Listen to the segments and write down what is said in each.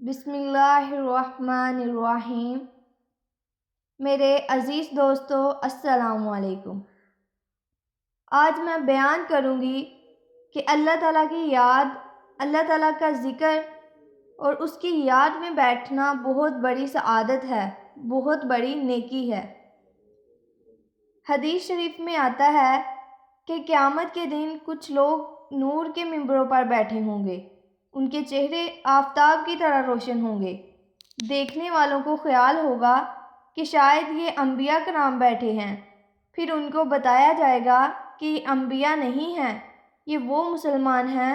بسم اللہ الرحمن الرحیم۔ میرے عزیز دوستو، السلام علیکم۔ آج میں بیان کروں گی کہ اللہ تعالیٰ کی یاد، اللہ تعالیٰ کا ذکر اور اس کی یاد میں بیٹھنا بہت بڑی سعادت ہے، بہت بڑی نیکی ہے۔ حدیث شریف میں آتا ہے کہ قیامت کے دن کچھ لوگ نور کے ممبروں پر بیٹھے ہوں گے، ان کے چہرے آفتاب کی طرح روشن ہوں گے۔ دیکھنے والوں کو خیال ہوگا کہ شاید یہ انبیاء کرام بیٹھے ہیں۔ پھر ان کو بتایا جائے گا کہ یہ انبیاء نہیں ہیں، یہ وہ مسلمان ہیں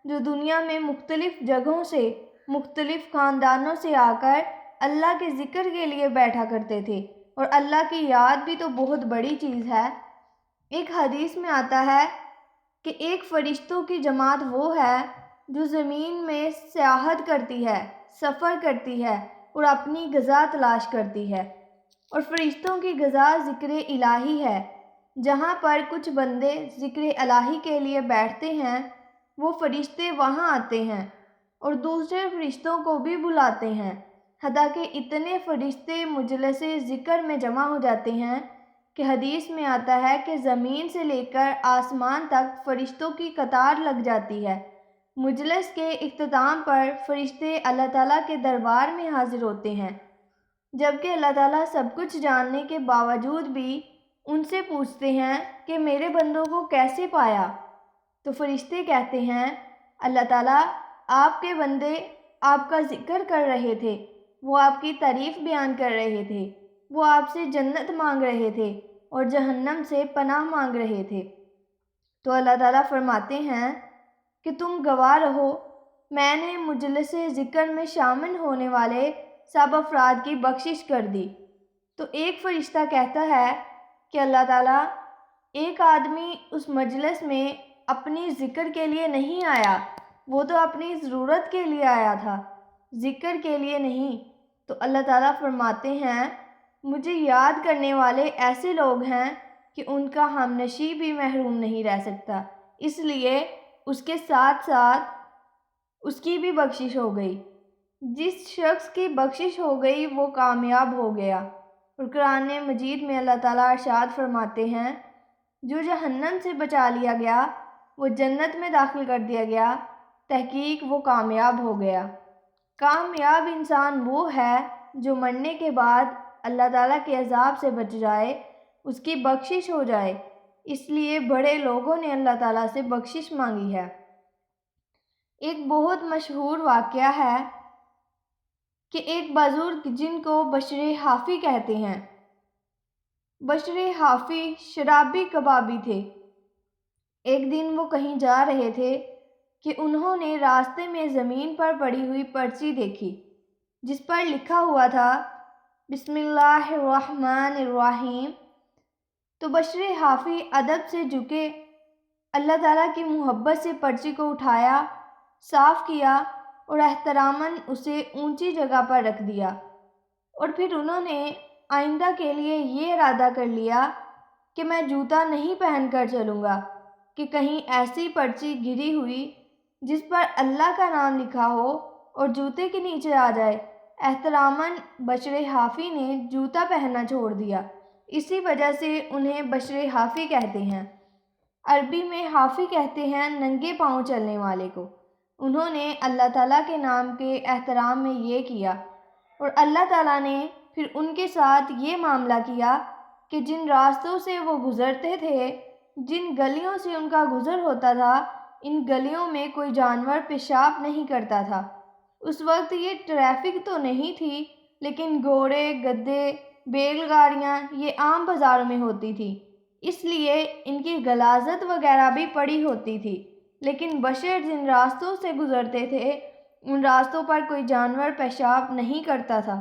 جو دنیا میں مختلف جگہوں سے، مختلف خاندانوں سے آ کر اللہ کے ذکر کے لیے بیٹھا کرتے تھے، اور اللہ کی یاد بھی تو بہت بڑی چیز ہے۔ ایک حدیث میں آتا ہے کہ ایک فرشتوں کی جماعت وہ ہے جو زمین میں سیاحت کرتی ہے، سفر کرتی ہے اور اپنی غذا تلاش کرتی ہے، اور فرشتوں کی غذا ذکر الہی ہے۔ جہاں پر کچھ بندے ذکر الہی کے لیے بیٹھتے ہیں، وہ فرشتے وہاں آتے ہیں اور دوسرے فرشتوں کو بھی بلاتے ہیں، حتیٰ کہ اتنے فرشتے مجلس ذکر میں جمع ہو جاتے ہیں کہ حدیث میں آتا ہے کہ زمین سے لے کر آسمان تک فرشتوں کی قطار لگ جاتی ہے۔ مجلس کے اختتام پر فرشتے اللہ تعالیٰ کے دربار میں حاضر ہوتے ہیں، جبکہ اللہ تعالیٰ سب کچھ جاننے کے باوجود بھی ان سے پوچھتے ہیں کہ میرے بندوں کو کیسے پایا؟ تو فرشتے کہتے ہیں، اللہ تعالیٰ، آپ کے بندے آپ کا ذکر کر رہے تھے، وہ آپ کی تعریف بیان کر رہے تھے، وہ آپ سے جنت مانگ رہے تھے اور جہنم سے پناہ مانگ رہے تھے۔ تو اللہ تعالیٰ فرماتے ہیں کہ تم گواہ رہو، میں نے مجلس ذکر میں شامل ہونے والے سب افراد کی بخشش کر دی۔ تو ایک فرشتہ کہتا ہے کہ اللہ تعالیٰ، ایک آدمی اس مجلس میں اپنی ذکر کے لیے نہیں آیا، وہ تو اپنی ضرورت کے لیے آیا تھا، ذکر کے لیے نہیں۔ تو اللہ تعالیٰ فرماتے ہیں، مجھے یاد کرنے والے ایسے لوگ ہیں کہ ان کا ہمنشیں بھی محروم نہیں رہ سکتا، اس لیے اس کے ساتھ ساتھ اس کی بھی بخشش ہو گئی۔ جس شخص کی بخشش ہو گئی وہ کامیاب ہو گیا۔ اور قرآن مجید میں اللہ تعالیٰ ارشاد فرماتے ہیں، جو جہنم سے بچا لیا گیا وہ جنت میں داخل کر دیا گیا، تحقیق وہ کامیاب ہو گیا۔ کامیاب انسان وہ ہے جو مرنے کے بعد اللہ تعالیٰ کے عذاب سے بچ جائے، اس کی بخشش ہو جائے۔ اس لیے بڑے لوگوں نے اللہ تعالیٰ سے بخشش مانگی ہے۔ ایک بہت مشہور واقعہ ہے کہ ایک بزرگ جن کو بشر حافی کہتے ہیں، بشر حافی شرابی کبابی تھے۔ ایک دن وہ کہیں جا رہے تھے کہ انہوں نے راستے میں زمین پر پڑی ہوئی پرچی دیکھی جس پر لکھا ہوا تھا بسم اللہ الرحمن الرحیم۔ تو بشر حافی ادب سے جھکے، اللہ تعالیٰ کی محبت سے پرچی کو اٹھایا، صاف کیا اور احتراماً اسے اونچی جگہ پر رکھ دیا، اور پھر انہوں نے آئندہ کے لیے یہ ارادہ کر لیا کہ میں جوتا نہیں پہن کر چلوں گا کہ کہیں ایسی پرچی گری ہوئی جس پر اللہ کا نام لکھا ہو اور جوتے کے نیچے آ جائے۔ احتراماً بشر حافی نے جوتا پہننا چھوڑ دیا، اسی وجہ سے انہیں بشر حافی کہتے ہیں۔ عربی میں حافی کہتے ہیں ننگے پاؤں چلنے والے کو۔ انہوں نے اللہ تعالیٰ کے نام کے احترام میں یہ کیا، اور اللہ تعالیٰ نے پھر ان کے ساتھ یہ معاملہ کیا کہ جن راستوں سے وہ گزرتے تھے، جن گلیوں سے ان کا گزر ہوتا تھا، ان گلیوں میں کوئی جانور پیشاب نہیں کرتا تھا۔ اس وقت یہ ٹریفک تو نہیں تھی، لیکن گھوڑے، گدھے، بیل گاڑیاں یہ عام بازاروں میں ہوتی تھی، اس لیے ان کی غلاظت وغیرہ بھی پڑی ہوتی تھی۔ لیکن بشر جن راستوں سے گزرتے تھے ان راستوں پر کوئی جانور پیشاب نہیں کرتا تھا۔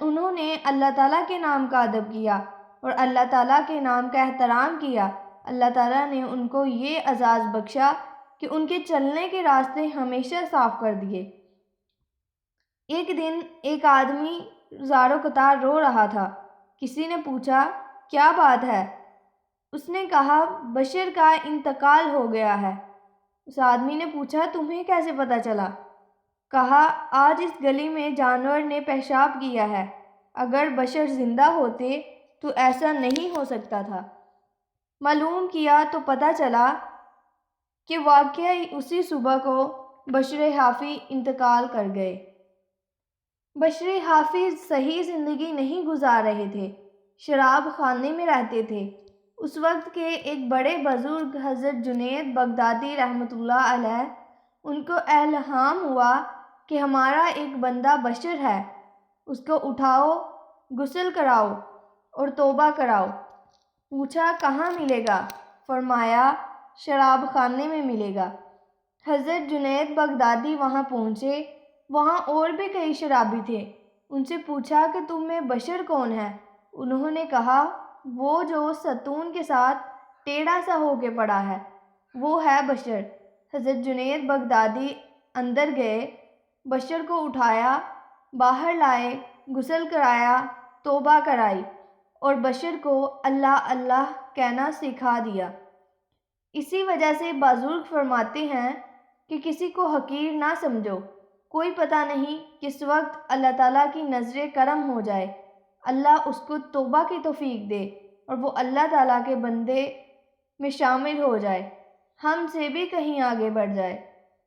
انہوں نے اللہ تعالیٰ کے نام کا ادب کیا اور اللہ تعالیٰ کے نام کا احترام کیا۔ اللہ تعالیٰ نے ان کو یہ اعزاز بخشا کہ ان کے چلنے کے راستے ہمیشہ صاف کر دیے۔ ایک دن ایک آدمی زارو قطار رو رہا تھا۔ کسی نے پوچھا، کیا بات ہے؟ اس نے کہا، بشر کا انتقال ہو گیا ہے۔ اس آدمی نے پوچھا، تمہیں کیسے پتہ چلا؟ کہا آج اس گلی میں جانور نے پیشاب کیا ہے، اگر بشر زندہ ہوتے تو ایسا نہیں ہو سکتا تھا۔ معلوم کیا تو پتہ چلا کہ واقعی اسی صبح کو بشر حافظ انتقال کر گئے۔ بشر حافظ صحیح زندگی نہیں گزار رہے تھے، شراب خانے میں رہتے تھے۔ اس وقت کے ایک بڑے بزرگ حضرت جنید بغدادی رحمۃ اللہ علیہ، ان کو الہام ہوا کہ ہمارا ایک بندہ بشر ہے، اس کو اٹھاؤ، غسل کراؤ اور توبہ کراؤ۔ پوچھا کہاں ملے گا؟ فرمایا شراب خانے میں ملے گا۔ حضرت جنید بغدادی وہاں پہنچے، وہاں اور بھی کئی شرابی تھے۔ ان سے پوچھا کہ تم میں بشر کون ہے؟ انہوں نے کہا وہ جو ستون کے ساتھ ٹیڑھا سا ہو کے پڑا ہے، وہ ہے بشر۔ حضرت جنید بغدادی اندر گئے، بشر کو اٹھایا، باہر لائے، غسل کرایا، توبہ کرائی اور بشر کو اللہ اللہ کہنا سکھا دیا۔ اسی وجہ سے بزرگ فرماتے ہیں کہ کسی کو حقیر نہ سمجھو، کوئی پتہ نہیں کس وقت اللہ تعالیٰ کی نظر کرم ہو جائے، اللہ اس کو توبہ کی توفیق دے اور وہ اللہ تعالیٰ کے بندے میں شامل ہو جائے، ہم سے بھی کہیں آگے بڑھ جائے۔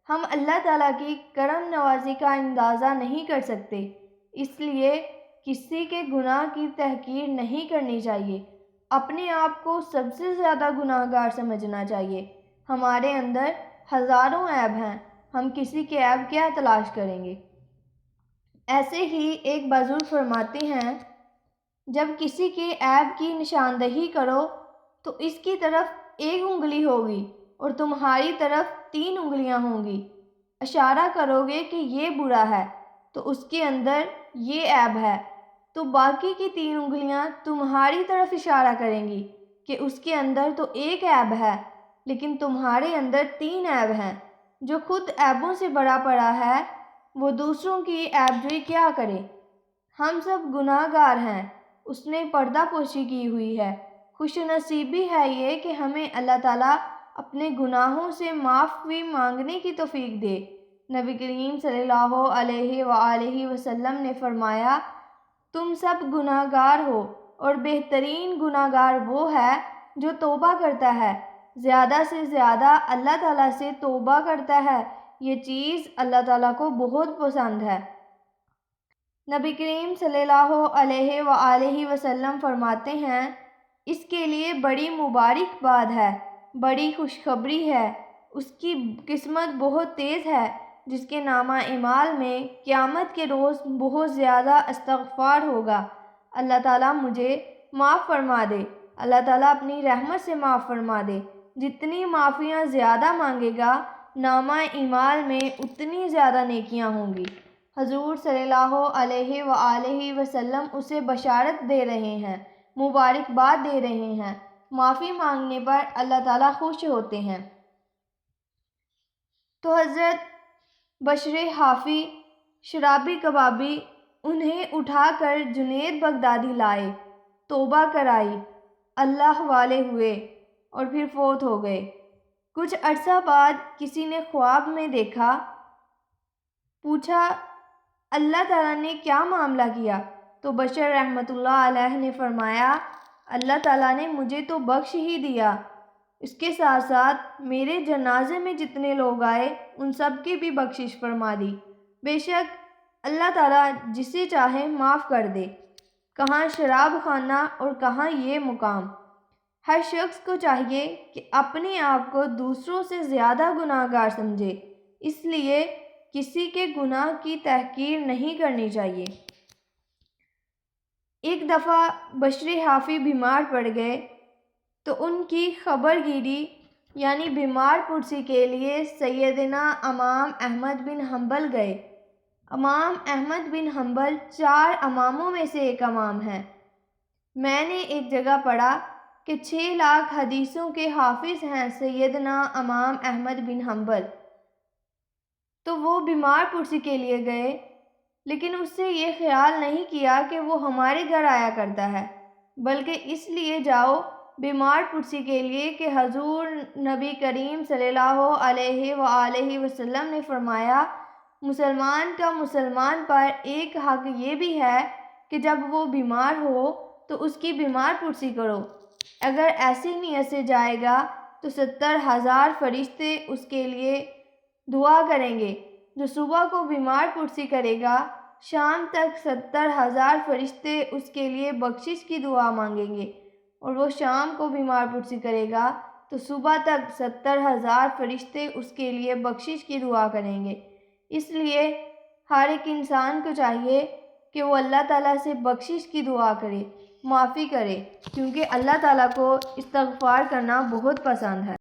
ہم اللہ تعالیٰ کی کرم نوازی کا اندازہ نہیں کر سکتے، اس لیے کسی کے گناہ کی تحقیر نہیں کرنی چاہیے، اپنے آپ کو سب سے زیادہ گناہ گار سمجھنا چاہیے۔ ہمارے اندر ہزاروں عیب ہیں، ہم کسی کے عیب کیا تلاش کریں گے؟ ایسے ہی ایک بزرگ فرماتے ہیں جب کسی کے عیب کی نشاندہی کرو تو اس کی طرف ایک انگلی ہوگی اور تمہاری طرف 3 انگلیاں ہوں گی۔ اشارہ کرو گے کہ یہ برا ہے تو اس کے اندر یہ عیب ہے، تو باقی کی 3 انگلیاں تمہاری طرف اشارہ کریں گی کہ اس کے اندر تو ایک عیب ہے لیکن تمہارے اندر 3 عیب ہیں۔ جو خود عیبوں سے بڑا پڑا ہے وہ دوسروں کی عیب جوئی کیا کرے؟ ہم سب گناہ گار ہیں، اس نے پردہ پوشی کی ہوئی ہے۔ خوش نصیبی ہے یہ کہ ہمیں اللہ تعالیٰ اپنے گناہوں سے معافی مانگنے کی توفیق دے۔ نبی کریم صلی اللہ علیہ وآلہ وسلم نے فرمایا تم سب گناہ گار ہو اور بہترین گناہ گار وہ ہے جو توبہ کرتا ہے، زیادہ سے زیادہ اللہ تعالیٰ سے توبہ کرتا ہے، یہ چیز اللہ تعالیٰ کو بہت پسند ہے۔ نبی کریم صلی اللہ علیہ وآلہ وسلم فرماتے ہیں اس کے لیے بڑی مبارک بات ہے، بڑی خوشخبری ہے، اس کی قسمت بہت تیز ہے جس کے نامہ اعمال میں قیامت کے روز بہت زیادہ استغفار ہوگا۔ اللہ تعالیٰ مجھے معاف فرما دے، اللہ تعالیٰ اپنی رحمت سے معاف فرما دے۔ جتنی معافیاں زیادہ مانگے گا نامہ اعمال میں اتنی زیادہ نیکیاں ہوں گی۔ حضور صلی اللہ علیہ وآلہ وسلم اسے بشارت دے رہے ہیں، مبارکباد دے رہے ہیں، معافی مانگنے پر اللہ تعالیٰ خوش ہوتے ہیں۔ تو حضرت بشر حافظ شرابی کبابی انہیں اٹھا کر جنید بغدادی لائے، توبہ کرائی، اللہ والے ہوئے اور پھر فوت ہو گئے۔ کچھ عرصہ بعد کسی نے خواب میں دیکھا، پوچھا اللہ تعالیٰ نے کیا معاملہ کیا؟ تو بشر رحمۃ اللہ علیہ نے فرمایا اللہ تعالیٰ نے مجھے تو بخش ہی دیا، اس کے ساتھ ساتھ میرے جنازے میں جتنے لوگ آئے ان سب کی بھی بخشش فرما دی۔ بے شک اللہ تعالیٰ جسے چاہے معاف کر دے۔ کہاں شراب خانہ اور کہاں یہ مقام۔ ہر شخص کو چاہیے کہ اپنے آپ کو دوسروں سے زیادہ گناہ گار سمجھے، اس لیے کسی کے گناہ کی تحقیر نہیں کرنی چاہیے۔ ایک دفعہ بشر حافظ بیمار پڑ گئے تو ان کی خبر گیری یعنی بیمار پرسی کے لیے سیدنا امام احمد بن حنبل گئے۔ امام احمد بن حنبل 4 اماموں میں سے ایک امام ہیں۔ میں نے ایک جگہ پڑھا کہ 6 لاکھ حدیثوں کے حافظ ہیں سیدنا امام احمد بن حنبل۔ تو وہ بیمار پرسی کے لیے گئے، لیکن اس سے یہ خیال نہیں کیا کہ وہ ہمارے گھر آیا کرتا ہے، بلکہ اس لیے جاؤ بیمار پرسی کے لیے کہ حضور نبی کریم صلی اللہ علیہ وآلہ وسلم نے فرمایا مسلمان کا مسلمان پر ایک حق یہ بھی ہے کہ جب وہ بیمار ہو تو اس کی بیمار پرسی کرو۔ اگر ایسی نیت سے جائے گا تو 70,000 فرشتے اس کے لیے دعا کریں گے۔ جو صبح کو بیمار پرسی کرے گا، شام تک 70,000 فرشتے اس کے لیے بخشش کی دعا مانگیں گے، اور وہ شام کو بیمار پرسی کرے گا تو صبح تک 70,000 فرشتے اس کے لیے بخشش کی دعا کریں گے۔ اس لیے ہر ایک انسان کو چاہیے کہ وہ اللہ تعالیٰ سے بخشش کی دعا کرے، معافی کرے، کیونکہ اللہ تعالیٰ کو استغفار کرنا بہت پسند ہے۔